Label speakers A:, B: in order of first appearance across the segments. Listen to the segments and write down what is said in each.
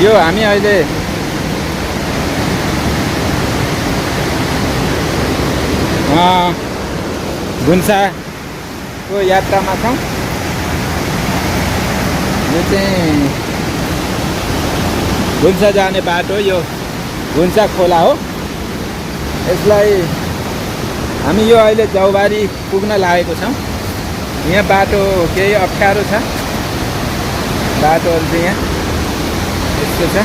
A: यो हामी अहिले भुन्साको यात्रामा छौँ। यो चाहिँ भुन्सा जाने बाटो, यो भुन्सा खोला हो। यसलाई हामी यो अहिले जौबारी पुग्न लागेको छौँ। यहाँ बाटो केही अप्ठ्यारो छ, बाटोहरू चाहिँ यहाँ यस्तो छ।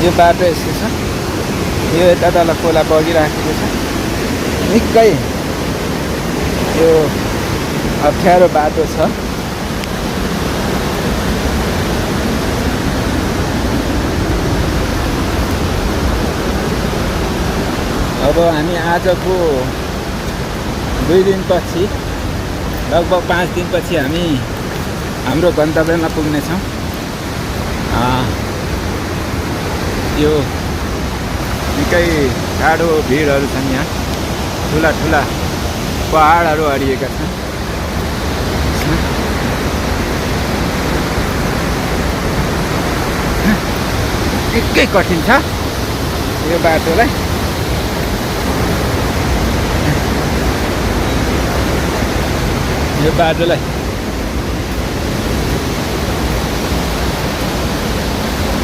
A: यो बाटो यस्तो छ। यो यता तल खोला बगिराखेको छ। निकै यो अप्ठ्यारो बाटो छ। अब हामी आजको 2 दिनपछि, लगभग 5 दिनपछि हामी हाम्रो गन्तव्यमा पुग्नेछौँ। यो निकै टाढो भिडहरू छन्। यहाँ ठुला ठुला पहाडहरू अडिएका छन्। निकै कठिन छ यो बाटोलाई। यो बाटोलाई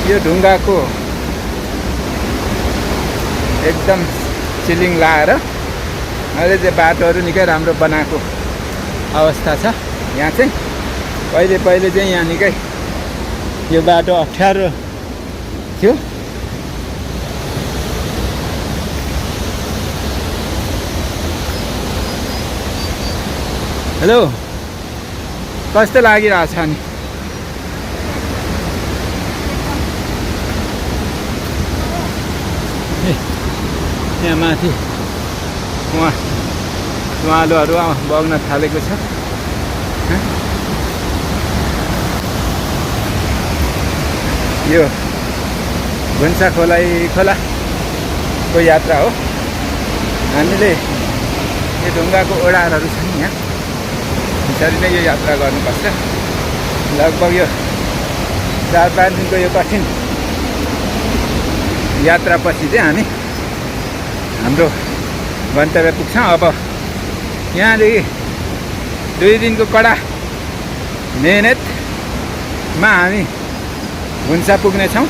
A: यो ढुङ्गाको एकदम सिलिङ लाएर अहिले चाहिँ बाटोहरू निकै राम्रो बनाएको अवस्था छ। यहाँ चाहिँ पहिले चाहिँ यहाँ निकै यो बाटो अप्ठ्यारो थियो। हेलो, कस्तो लागिरहेछ नि? यहाँ माथि उहाँलोहरू बग्न थालेको छ। यो भुन्सा खोलाको यात्रा हो। हामीले यो ढुङ्गाको ओडारहरू छन् यहाँ, यसरी नै यो यात्रा गर्नुपर्छ। लगभग यो 4-5 दिनको यो कठिन यात्रापछि चाहिँ हामी हाम्रो गन्तव्य पुग्छौँ। अब यहाँदेखि 2 दिनको कडा मेहनतमा हामी भुन्सा पुग्नेछौँ।